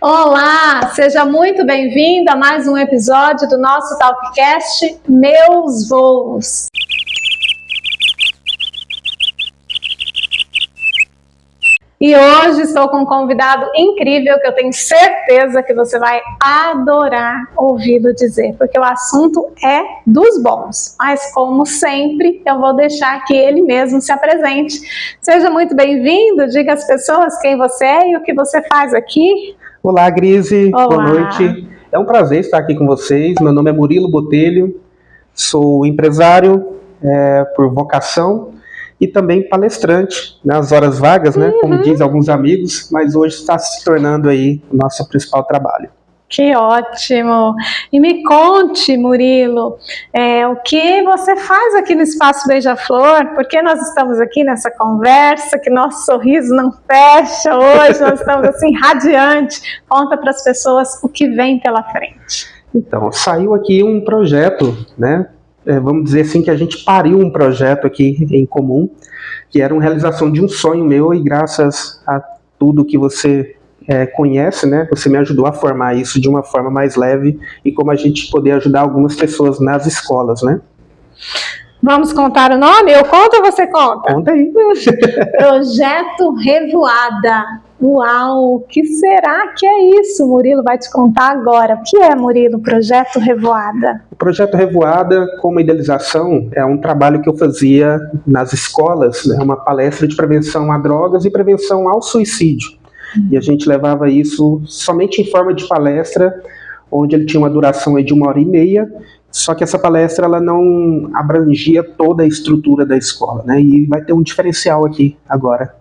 Olá, seja muito bem-vindo a mais um episódio do nosso Talkcast Meus Voos. E hoje estou com um convidado incrível que eu tenho certeza que você vai adorar ouvi-lo dizer, porque o assunto é dos bons. Mas como sempre, eu vou deixar que ele mesmo se apresente. Seja muito bem-vindo, diga às pessoas quem você é e o que você faz aqui. Olá, Grise. Olá. Boa noite. É um prazer estar aqui com vocês. Meu nome é Murilo Botelho, sou empresário por vocação e também palestrante nas horas vagas, né? Como dizem alguns amigos, mas hoje está se tornando aí o nosso principal trabalho. Que ótimo! E me conte, Murilo, o que você faz aqui no Espaço Beija-Flor? Por que nós estamos aqui nessa conversa, que nosso sorriso não fecha hoje, nós estamos assim radiante. Conta para as pessoas o que vem pela frente. Então, saiu aqui um projeto, né? Vamos dizer assim que a gente pariu um projeto aqui em comum, que era uma realização de um sonho meu e graças a tudo que você conhece, né? Você me ajudou a formar isso de uma forma mais leve e como a gente poder ajudar algumas pessoas nas escolas, né? Vamos contar o nome? Eu conto ou você conta? Conta aí. Projeto Revoada. Uau, o que será que é isso? Murilo vai te contar agora. O que é, Murilo, Projeto Revoada? O Projeto Revoada, como idealização, é um trabalho que eu fazia nas escolas, né? Uma palestra de prevenção a drogas e prevenção ao suicídio. E a gente levava isso somente em forma de palestra, onde ele tinha uma duração de 1h30, só que essa palestra ela não abrangia toda a estrutura da escola, né? E vai ter um diferencial aqui agora.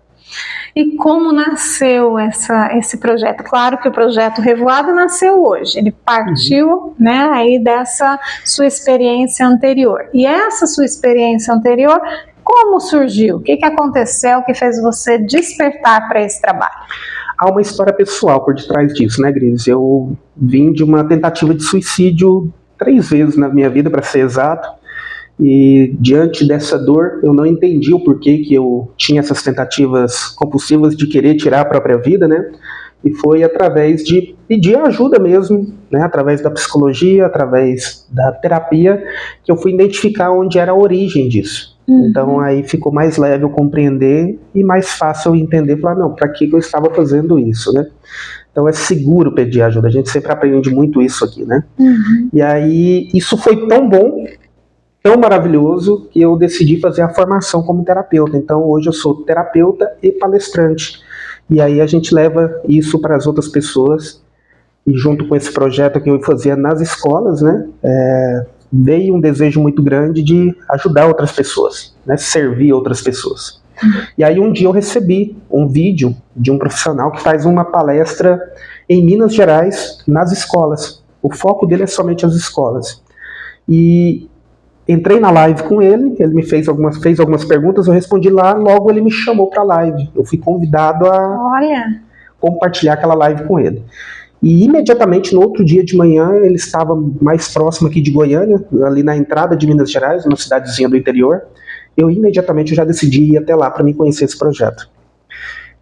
E como nasceu esse projeto? Claro que o Projeto Revoada nasceu hoje, ele partiu né, aí dessa sua experiência anterior. E essa sua experiência anterior, como surgiu? O que aconteceu que fez você despertar para esse trabalho? Há uma história pessoal por detrás disso, né, Gris? Eu vim de uma tentativa de suicídio 3 vezes na minha vida, para ser exato, e diante dessa dor eu não entendi o porquê que eu tinha essas tentativas compulsivas de querer tirar a própria vida, né? E foi através de pedir ajuda mesmo, né? Através da psicologia, através da terapia, que eu fui identificar onde era a origem disso. Então aí ficou mais leve eu compreender e mais fácil eu entender, falar, não, para que eu estava fazendo isso, né? Então é seguro pedir ajuda, a gente sempre aprende muito isso aqui, né? E aí isso foi tão bom, tão maravilhoso, que eu decidi fazer a formação como terapeuta. Então hoje eu sou terapeuta e palestrante. E aí a gente leva isso para as outras pessoas. E junto com esse projeto que eu fazia nas escolas, né, veio um desejo muito grande de ajudar outras pessoas, né, servir outras pessoas. E aí um dia eu recebi um vídeo de um profissional que faz uma palestra em Minas Gerais, nas escolas. O foco dele é somente as escolas. E entrei na live com ele me fez algumas perguntas, eu respondi lá, logo ele me chamou para a live. Eu fui convidado a compartilhar aquela live com ele. E imediatamente, no outro dia de manhã, ele estava mais próximo aqui de Goiânia, ali na entrada de Minas Gerais, uma cidadezinha do interior. Eu imediatamente já decidi ir até lá para me conhecer esse projeto.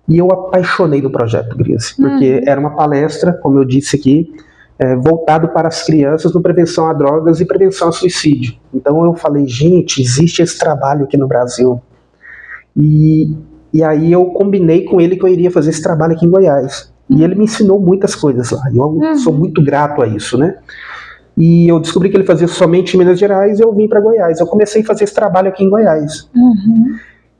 E eu apaixonei do projeto, Gris, porque era uma palestra, como eu disse aqui, voltado para as crianças no prevenção a drogas e prevenção ao suicídio. Então eu falei, gente, existe esse trabalho aqui no Brasil. E aí eu combinei com ele que eu iria fazer esse trabalho aqui em Goiás. E ele me ensinou muitas coisas lá. Eu sou muito grato a isso, né? E eu descobri que ele fazia somente em Minas Gerais e eu vim para Goiás. Eu comecei a fazer esse trabalho aqui em Goiás.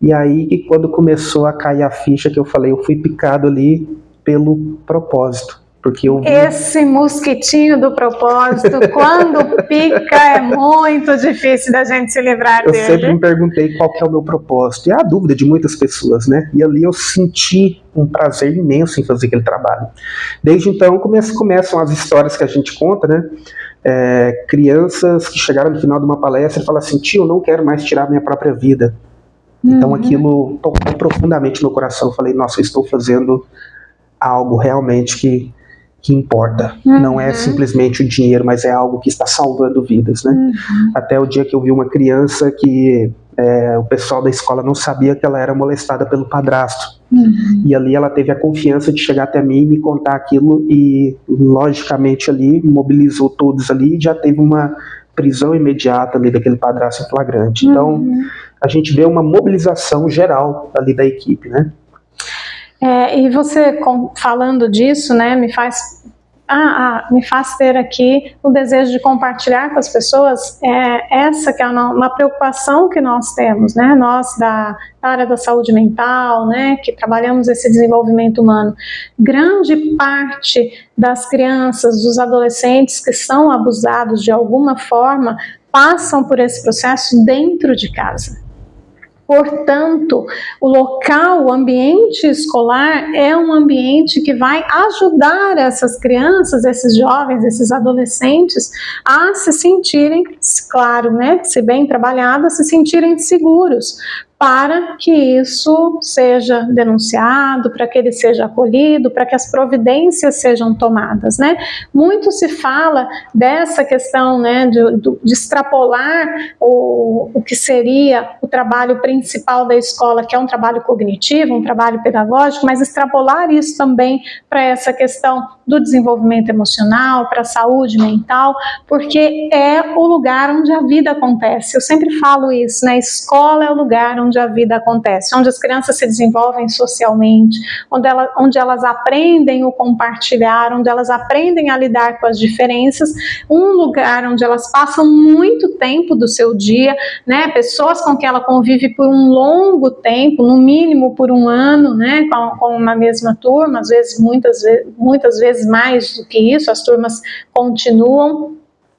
E aí que quando começou a cair a ficha, que eu falei, eu fui picado ali pelo propósito. Porque eu vi... Esse mosquitinho do propósito, quando pica, é muito difícil da gente se livrar dele. Eu sempre me perguntei qual que é o meu propósito. E é a dúvida de muitas pessoas, né? E ali eu senti um prazer imenso em fazer aquele trabalho. Desde então começam as histórias que a gente conta, né? Crianças que chegaram no final de uma palestra e falam assim, tio, eu não quero mais tirar minha própria vida. Então aquilo tocou profundamente no coração. Eu falei, nossa, eu estou fazendo algo realmente que importa. Não é simplesmente o dinheiro, mas é algo que está salvando vidas, né? Até o dia que eu vi uma criança que O pessoal da escola não sabia que ela era molestada pelo padrasto. E ali ela teve a confiança de chegar até mim e me contar aquilo, e logicamente ali mobilizou todos ali, e já teve uma prisão imediata ali daquele padrasto em flagrante. Então a gente vê uma mobilização geral ali da equipe, né? E você falando disso, né, me faz ter aqui o desejo de compartilhar com as pessoas essa que é uma preocupação que nós temos, né, nós da área da saúde mental, né, que trabalhamos esse desenvolvimento humano. Grande parte das crianças, dos adolescentes que são abusados de alguma forma, passam por esse processo dentro de casa. Portanto, o local, o ambiente escolar é um ambiente que vai ajudar essas crianças, esses jovens, esses adolescentes a se sentirem, claro, né, se bem trabalhadas, se sentirem seguros, para que isso seja denunciado, para que ele seja acolhido, para que as providências sejam tomadas, né? Muito se fala dessa questão, né, de extrapolar o que seria o trabalho principal da escola, que é um trabalho cognitivo, um trabalho pedagógico, mas extrapolar isso também para essa questão do desenvolvimento emocional, para a saúde mental, porque é o lugar onde a vida acontece. Eu sempre falo isso, né? A escola é o lugar onde a vida acontece, onde as crianças se desenvolvem socialmente, onde elas aprendem o compartilhar, onde elas aprendem a lidar com as diferenças, um lugar onde elas passam muito tempo do seu dia, né? Pessoas com quem ela convive por um longo tempo, no mínimo por um ano, né? Com uma mesma turma, às vezes, muitas vezes mais do que isso, as turmas continuam.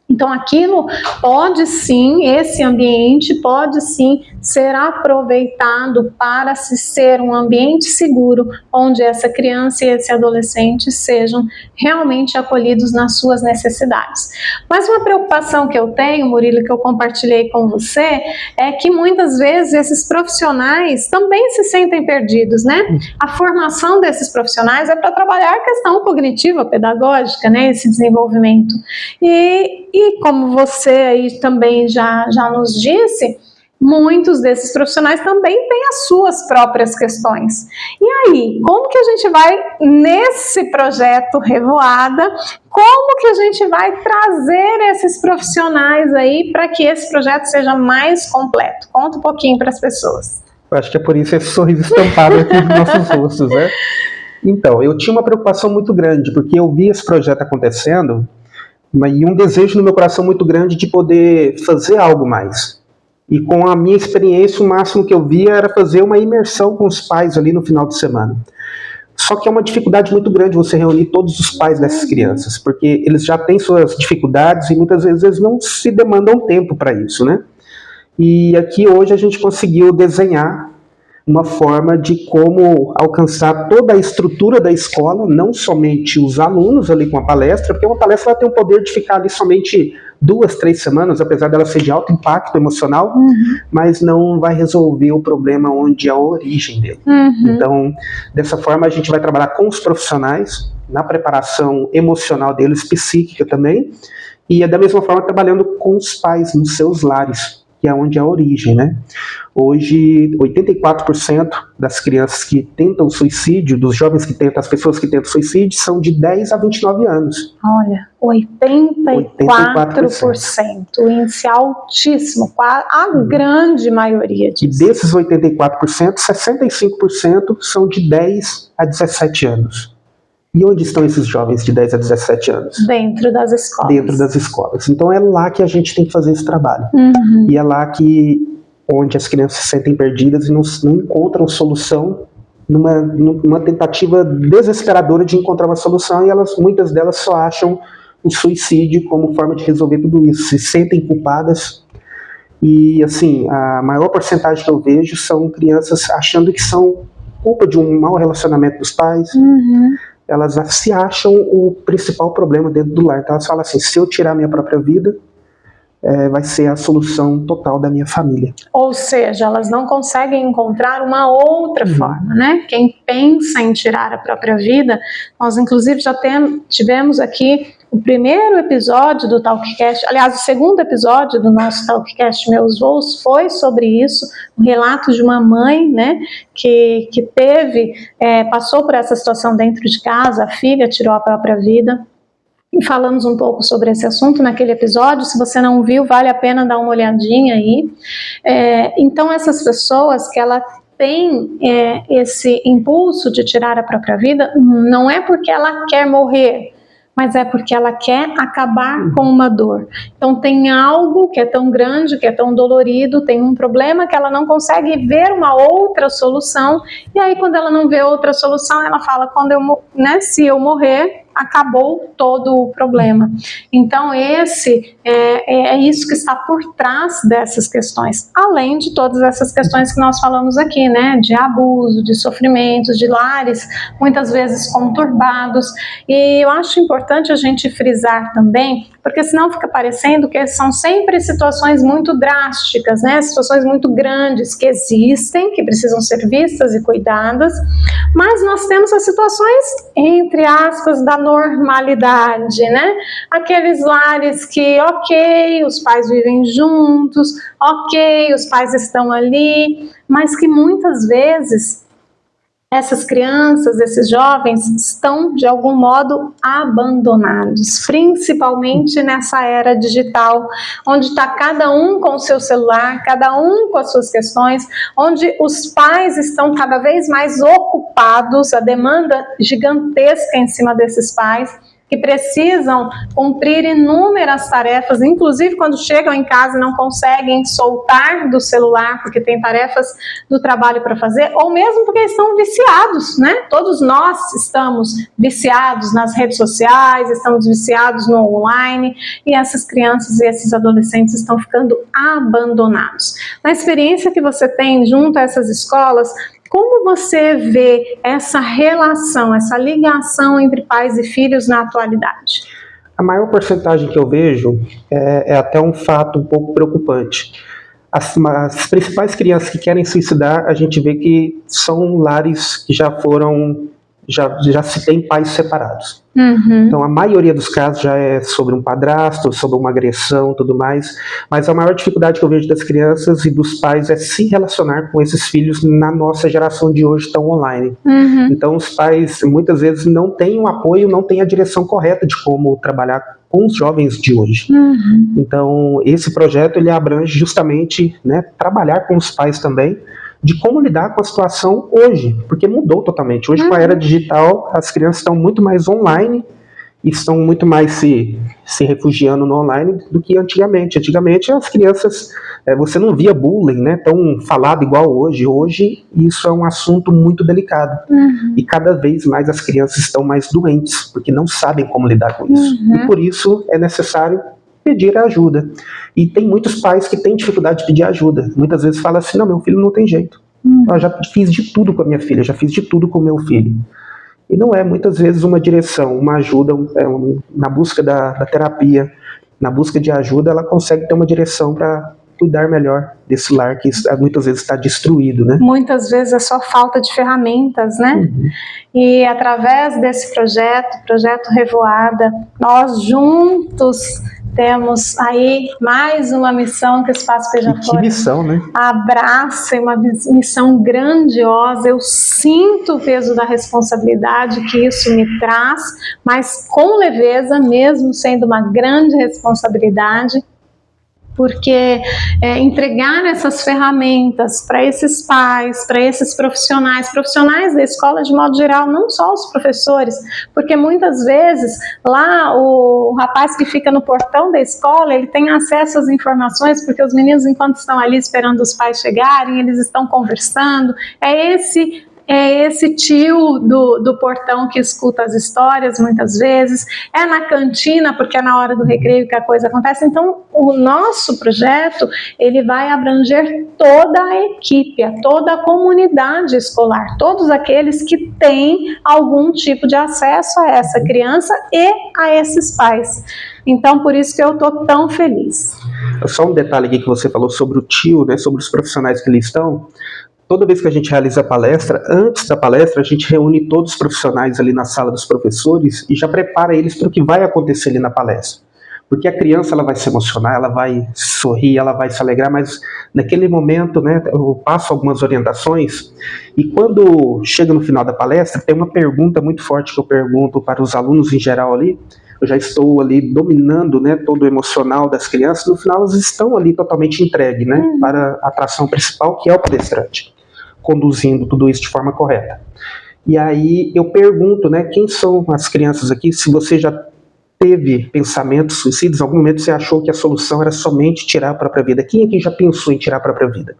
Então aquilo pode sim, esse ambiente pode sim ser aproveitado para se ser um ambiente seguro, onde essa criança e esse adolescente sejam realmente acolhidos nas suas necessidades. Mas uma preocupação que eu tenho, Murilo, que eu compartilhei com você, é que muitas vezes esses profissionais também se sentem perdidos, né? A formação desses profissionais é para trabalhar a questão cognitiva, pedagógica, né? Esse desenvolvimento. E como você aí também já nos disse, muitos desses profissionais também têm as suas próprias questões. E aí, como que a gente vai, nesse projeto Revoada, como que a gente vai trazer esses profissionais aí para que esse projeto seja mais completo? Conta um pouquinho para as pessoas. Eu acho que é por isso esse sorriso estampado aqui nos nossos rostos, né? Então, eu tinha uma preocupação muito grande, porque eu vi esse projeto acontecendo, e um desejo no meu coração muito grande de poder fazer algo mais. E com a minha experiência, o máximo que eu via era fazer uma imersão com os pais ali no final de semana. Só que é uma dificuldade muito grande você reunir todos os pais dessas crianças, porque eles já têm suas dificuldades e muitas vezes eles não se demandam tempo para isso, né? E aqui hoje a gente conseguiu desenhar uma forma de como alcançar toda a estrutura da escola, não somente os alunos ali com a palestra, porque uma palestra ela tem o poder de ficar ali somente 2, 3 semanas, apesar dela ser de alto impacto emocional, mas não vai resolver o problema onde é a origem dele. Então, dessa forma a gente vai trabalhar com os profissionais, na preparação emocional deles, psíquica também, e da mesma forma trabalhando com os pais nos seus lares, que é onde é a origem, né? Hoje, 84% das crianças que tentam suicídio, dos jovens que tentam, as pessoas que tentam suicídio, são de 10 a 29 anos. Olha, 84%, o índice altíssimo, a grande maioria disso. E desses 84%, 65% são de 10 a 17 anos. E onde estão esses jovens de 10 a 17 anos? Dentro das escolas. Dentro das escolas. Então é lá que a gente tem que fazer esse trabalho. E é lá onde as crianças se sentem perdidas e não encontram solução, numa tentativa desesperadora de encontrar uma solução, e muitas delas só acham o suicídio como forma de resolver tudo isso. Se sentem culpadas. E assim, a maior porcentagem que eu vejo são crianças achando que são culpa de um mau relacionamento dos pais. Elas se acham o principal problema dentro do lar. Então elas falam assim, se eu tirar minha própria vida, vai ser a solução total da minha família. Ou seja, elas não conseguem encontrar uma outra forma, né? Quem pensa em tirar a própria vida, nós inclusive já tivemos aqui O primeiro episódio do Talkcast, aliás, o segundo episódio do nosso Talkcast Meus Voos foi sobre isso, um relato de uma mãe, né, que passou por essa situação dentro de casa, a filha tirou a própria vida. E falamos um pouco sobre esse assunto naquele episódio. Se você não viu, vale a pena dar uma olhadinha aí. Então, essas pessoas que ela tem esse impulso de tirar a própria vida, não é porque ela quer morrer, mas é porque ela quer acabar com uma dor. Então tem algo que é tão grande, que é tão dolorido, tem um problema que ela não consegue ver uma outra solução, e aí quando ela não vê outra solução, ela fala, se eu morrer, acabou todo o problema. Então é isso que está por trás dessas questões, além de todas essas questões que nós falamos aqui, né, de abuso, de sofrimentos, de lares muitas vezes conturbados. E eu acho importante a gente frisar também, porque senão fica parecendo que são sempre situações muito drásticas, né, situações muito grandes que existem, que precisam ser vistas e cuidadas, mas nós temos as situações, entre aspas, da normalidade, né? Aqueles lares que, ok, os pais vivem juntos, ok, os pais estão ali, mas que muitas vezes essas crianças, esses jovens estão de algum modo abandonados, principalmente nessa era digital, onde está cada um com o seu celular, cada um com as suas questões, onde os pais estão cada vez mais ocupados, a demanda gigantesca em cima desses pais, que precisam cumprir inúmeras tarefas, inclusive quando chegam em casa e não conseguem soltar do celular porque tem tarefas do trabalho para fazer, ou mesmo porque estão viciados, né? Todos nós estamos viciados nas redes sociais, estamos viciados no online, e essas crianças e esses adolescentes estão ficando abandonados. Na experiência que você tem junto a essas escolas, como você vê essa relação, essa ligação entre pais e filhos na atualidade? A maior porcentagem que eu vejo é até um fato um pouco preocupante. As principais crianças que querem suicidar, a gente vê que são lares que já se tem pais separados. Uhum. Então a maioria dos casos já é sobre um padrasto, sobre uma agressão, tudo mais, mas a maior dificuldade que eu vejo das crianças e dos pais é se relacionar com esses filhos na nossa geração de hoje tão online. Uhum. Então os pais muitas vezes não têm o apoio, não têm a direção correta de como trabalhar com os jovens de hoje. Uhum. Então esse projeto ele abrange justamente, né, trabalhar com os pais também, de como lidar com a situação hoje, porque mudou totalmente. Hoje, com a era digital, as crianças estão muito mais online e estão muito mais se refugiando no online do que antigamente. Antigamente, as crianças, você não via bullying, né, tão falado igual hoje. Hoje, isso é um assunto muito delicado. Uhum. E cada vez mais as crianças estão mais doentes, porque não sabem como lidar com isso. Uhum. E por isso é necessário pedir ajuda. E tem muitos pais que têm dificuldade de pedir ajuda. Muitas vezes fala assim, não, meu filho não tem jeito. Eu já fiz de tudo com a minha filha, já fiz de tudo com o meu filho. E não é, muitas vezes, uma direção, uma ajuda, na busca da terapia, na busca de ajuda, ela consegue ter uma direção para cuidar melhor desse lar que muitas vezes está destruído, né? Muitas vezes é só falta de ferramentas, né? Uhum. E através desse projeto Revoada, nós juntos temos aí mais uma missão que o Espaço Beija-Flor Que missão, né? abraça, uma missão grandiosa. Eu sinto o peso da responsabilidade que isso me traz, mas com leveza, mesmo sendo uma grande responsabilidade, porque entregar essas ferramentas para esses pais, para esses profissionais da escola de modo geral, não só os professores, porque muitas vezes lá o rapaz que fica no portão da escola, ele tem acesso às informações, porque os meninos, enquanto estão ali esperando os pais chegarem, eles estão conversando, é esse tio do portão que escuta as histórias muitas vezes, é na cantina, porque é na hora do recreio que a coisa acontece. Então, o nosso projeto, ele vai abranger toda a equipe, toda a comunidade escolar, todos aqueles que têm algum tipo de acesso a essa criança e a esses pais. Então, por isso que eu estou tão feliz. Só um detalhe aqui que você falou sobre o tio, né, sobre os profissionais que ali estão. toda vez que a gente realiza a palestra, antes da palestra, a gente reúne todos os profissionais ali na sala dos professores e já prepara eles para o que vai acontecer ali na palestra. Porque a criança ela vai se emocionar, ela vai sorrir, ela vai se alegrar, mas naquele momento, né, eu passo algumas orientações e quando chega no final da palestra, tem uma pergunta muito forte que eu pergunto para os alunos em geral ali. Eu já estou ali dominando, né, todo o emocional das crianças, no final elas estão ali totalmente entregues, né, para a atração principal, que é o palestrante, conduzindo tudo isso de forma correta. E aí eu pergunto, né, quem são as crianças aqui, se você já teve pensamentos suicidas, em algum momento você achou que a solução era somente tirar a própria vida. Quem aqui já pensou em tirar a própria vida?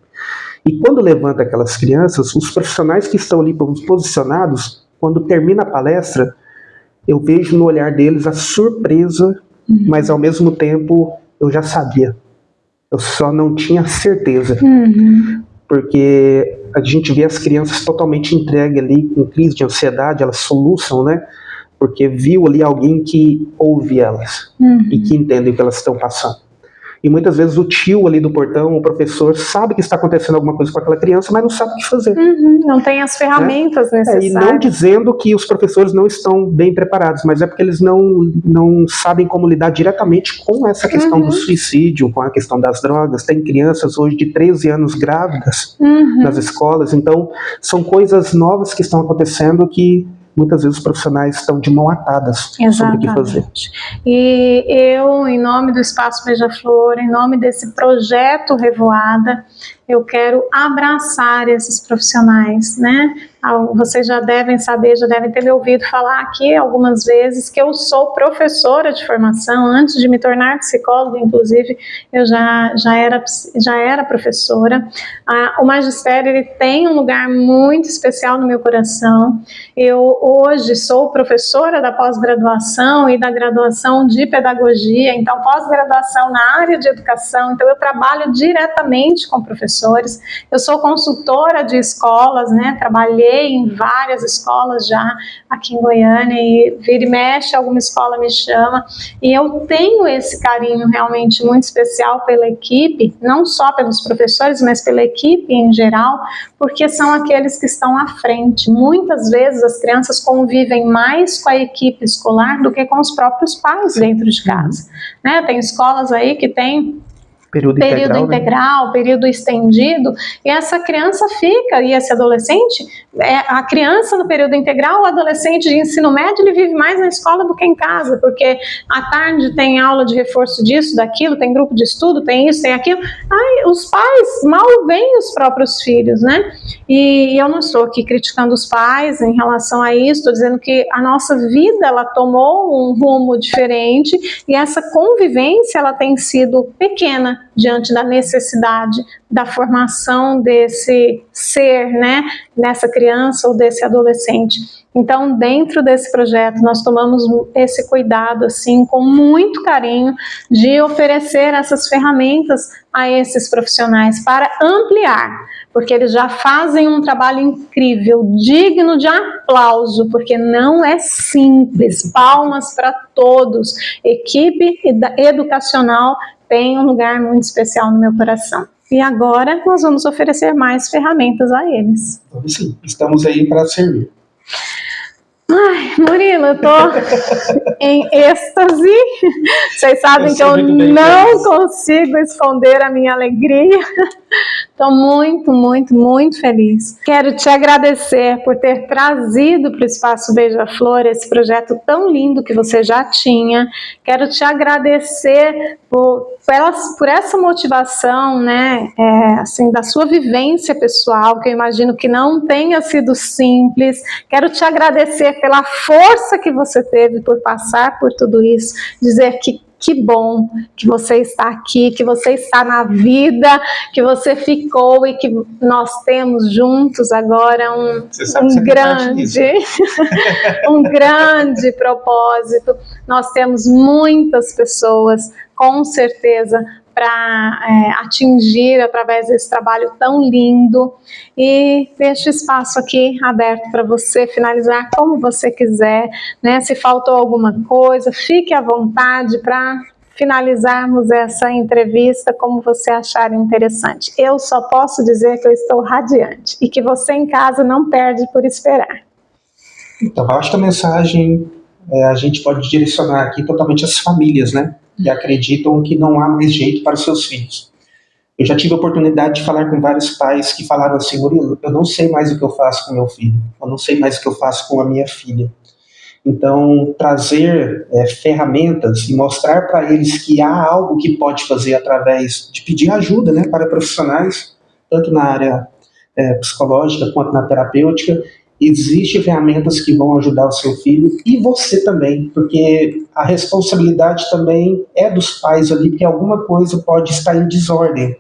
E quando levanta aquelas crianças, os profissionais que estão ali posicionados, quando termina a palestra, eu vejo no olhar deles a surpresa, mas ao mesmo tempo eu já sabia. Eu só não tinha certeza. Porque a gente vê as crianças totalmente entregues ali, com crise de ansiedade, elas soluçam, né? Porque viu ali alguém que ouve elas e que entende o que elas estão passando. E muitas vezes o tio ali do portão, o professor, sabe que está acontecendo alguma coisa com aquela criança, mas não sabe o que fazer. Não tem as ferramentas necessárias. E não dizendo que os professores não estão bem preparados, mas é porque eles não sabem como lidar diretamente com essa questão do suicídio, com a questão das drogas. Tem crianças hoje de 13 anos grávidas nas escolas, então são coisas novas que estão acontecendo que muitas vezes os profissionais estão de mão atadas sobre o que fazer. E eu, em nome do Espaço Beija-Flor, em nome desse projeto Revoada, eu quero abraçar esses profissionais, né? Vocês já devem saber, já devem ter me ouvido falar aqui algumas vezes que eu sou professora de formação. Antes de me tornar psicóloga, inclusive, eu já era professora. O magistério ele tem um lugar muito especial no meu coração. Eu hoje sou professora da pós-graduação e da graduação de pedagogia, então pós-graduação na área de educação, então eu trabalho diretamente com professores. Eu sou consultora de escolas, né? Trabalhei em várias escolas já aqui em Goiânia e vira e mexe, alguma escola me chama e eu tenho esse carinho realmente muito especial pela equipe, não só pelos professores, mas pela equipe em geral, porque são aqueles que estão à frente. Muitas vezes as crianças convivem mais com a equipe escolar do que com os próprios pais dentro de casa, né? Tem escolas aí que tem período integral, período estendido, e essa criança fica, e esse adolescente, a criança no período integral, o adolescente de ensino médio, ele vive mais na escola do que em casa, porque à tarde tem aula de reforço disso, daquilo, tem grupo de estudo, tem isso, tem aquilo. Os pais mal veem os próprios filhos, né? E eu não estou aqui criticando os pais em relação a isso, estou dizendo que a nossa vida, ela tomou um rumo diferente, e essa convivência, ela tem sido pequena diante da necessidade da formação desse ser, né, nessa criança ou desse adolescente. Então, dentro desse projeto, nós tomamos esse cuidado, assim, com muito carinho, de oferecer essas ferramentas a esses profissionais para ampliar, porque eles já fazem um trabalho incrível, digno de aplauso, porque não é simples. Palmas para todos. Equipe educacional tem um lugar muito especial no meu coração. E agora nós vamos oferecer mais ferramentas a eles. Sim, estamos aí para servir. Ai, Murilo, eu tô em êxtase. Vocês sabem que eu não consigo esconder a minha alegria. Estou muito, muito, muito feliz. Quero te agradecer por ter trazido para o Espaço Beija-Flor esse projeto tão lindo que você já tinha. Quero te agradecer por essa motivação, né, assim, da sua vivência pessoal, que eu imagino que não tenha sido simples. Quero te agradecer pela força que você teve por passar por tudo isso, dizer que bom que você está aqui, que você está na vida, que você ficou e que nós temos juntos agora um grande propósito. Nós temos muitas pessoas, com certeza, para atingir através desse trabalho tão lindo, e deixo espaço aqui aberto para você finalizar como você quiser, né? Se faltou alguma coisa, fique à vontade para finalizarmos essa entrevista como você achar interessante. Eu só posso dizer que eu estou radiante e que você em casa não perde por esperar. Então, eu acho que a mensagem a gente pode direcionar aqui totalmente às famílias, né? Que acreditam que não há mais jeito para os seus filhos. Eu já tive a oportunidade de falar com vários pais que falaram assim: Murilo, eu não sei mais o que eu faço com meu filho, eu não sei mais o que eu faço com a minha filha. Então, trazer ferramentas e mostrar para eles que há algo que pode fazer através de pedir ajuda, né, para profissionais, tanto na área psicológica quanto na terapêutica. Existem ferramentas que vão ajudar o seu filho e você também, porque a responsabilidade também é dos pais ali, porque alguma coisa pode estar em desordem.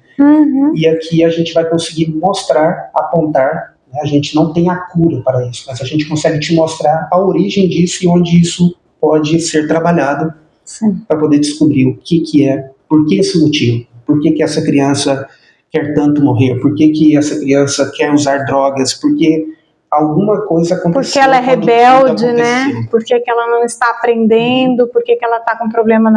E aqui a gente vai conseguir mostrar, apontar, né? A gente não tem a cura para isso, mas a gente consegue te mostrar a origem disso e onde isso pode ser trabalhado para poder descobrir o que é, por que esse motivo, por que essa criança quer tanto morrer, por que essa criança quer usar drogas, porque alguma coisa aconteceu. Porque ela é rebelde, né? Porque que ela não está aprendendo, porque que ela está com problema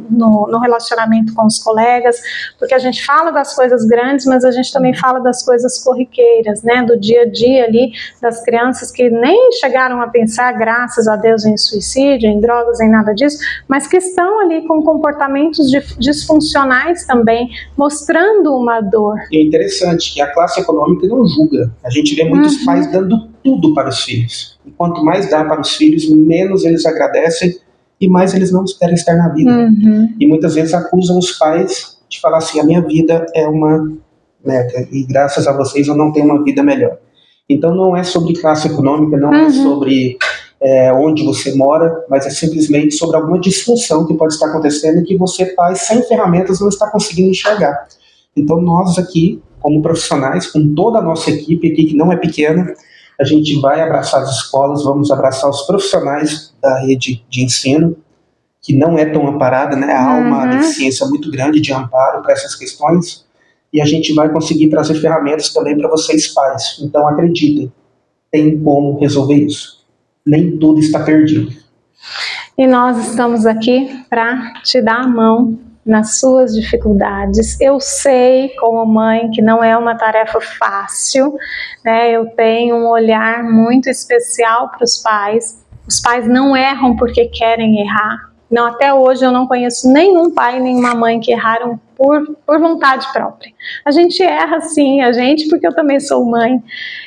no relacionamento com os colegas, porque a gente fala das coisas grandes, mas a gente também fala das coisas corriqueiras, né? Do dia a dia ali, das crianças que nem chegaram a pensar, graças a Deus, em suicídio, em drogas, em nada disso, mas que estão ali com comportamentos disfuncionais também, mostrando uma dor. E é interessante que a classe econômica não julga. A gente vê muitos pais dando tudo para os filhos. E quanto mais dá para os filhos, menos eles agradecem e mais eles não esperam estar na vida. E muitas vezes acusam os pais de falar assim: a minha vida é uma merda e graças a vocês eu não tenho uma vida melhor. Então não é sobre classe econômica, não é sobre onde você mora, mas é simplesmente sobre alguma disfunção que pode estar acontecendo e que você, pai, sem ferramentas, não está conseguindo enxergar. Então nós aqui, como profissionais, com toda a nossa equipe aqui, que não é pequena, a gente vai abraçar as escolas, vamos abraçar os profissionais da rede de ensino, que não é tão amparada, né? Há uma deficiência muito grande de amparo para essas questões, e a gente vai conseguir trazer ferramentas também para vocês pais. Então acreditem, tem como resolver isso. Nem tudo está perdido. E nós estamos aqui para te dar a mão nas suas dificuldades. Eu sei, como mãe, que não é uma tarefa fácil, né? Eu tenho um olhar muito especial para os pais. Os pais não erram porque querem errar. Não, até hoje eu não conheço nenhum pai, nenhuma mãe que erraram por vontade própria. A gente erra sim, porque eu também sou mãe.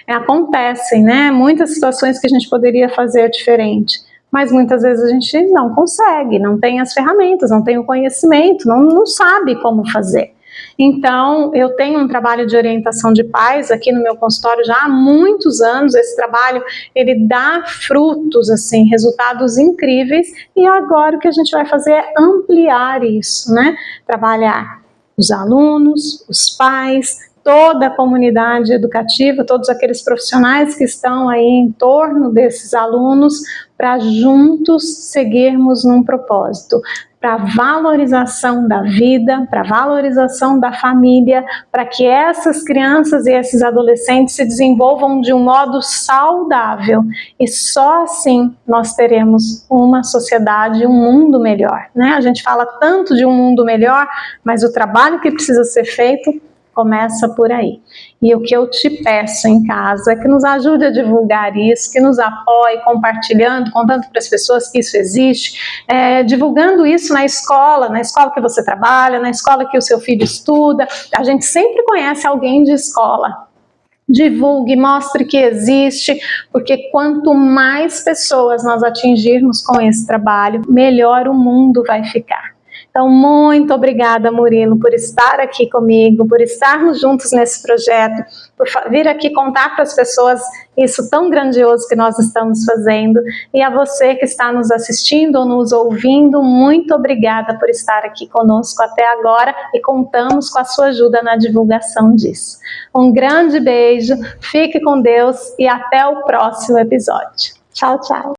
Acontecem, né? Muitas situações que a gente poderia fazer diferente. Mas muitas vezes a gente não consegue, não tem as ferramentas, não tem o conhecimento, não sabe como fazer. Então, eu tenho um trabalho de orientação de pais aqui no meu consultório já há muitos anos. Esse trabalho, ele dá frutos, assim, resultados incríveis, e agora o que a gente vai fazer é ampliar isso, né? Trabalhar os alunos, os pais, toda a comunidade educativa, todos aqueles profissionais que estão aí em torno desses alunos, para juntos seguirmos num propósito, para valorização da vida, para valorização da família, para que essas crianças e esses adolescentes se desenvolvam de um modo saudável, e só assim nós teremos uma sociedade, um mundo melhor, né? A gente fala tanto de um mundo melhor, mas o trabalho que precisa ser feito começa por aí. E o que eu te peço em casa é que nos ajude a divulgar isso, que nos apoie compartilhando, contando para as pessoas que isso existe, divulgando isso na escola que você trabalha, na escola que o seu filho estuda. A gente sempre conhece alguém de escola. Divulgue, mostre que existe, porque quanto mais pessoas nós atingirmos com esse trabalho, melhor o mundo vai ficar. Então, muito obrigada, Murilo, por estar aqui comigo, por estarmos juntos nesse projeto, por vir aqui contar para as pessoas isso tão grandioso que nós estamos fazendo. E a você que está nos assistindo ou nos ouvindo, muito obrigada por estar aqui conosco até agora, e contamos com a sua ajuda na divulgação disso. Um grande beijo, fique com Deus e até o próximo episódio. Tchau, tchau.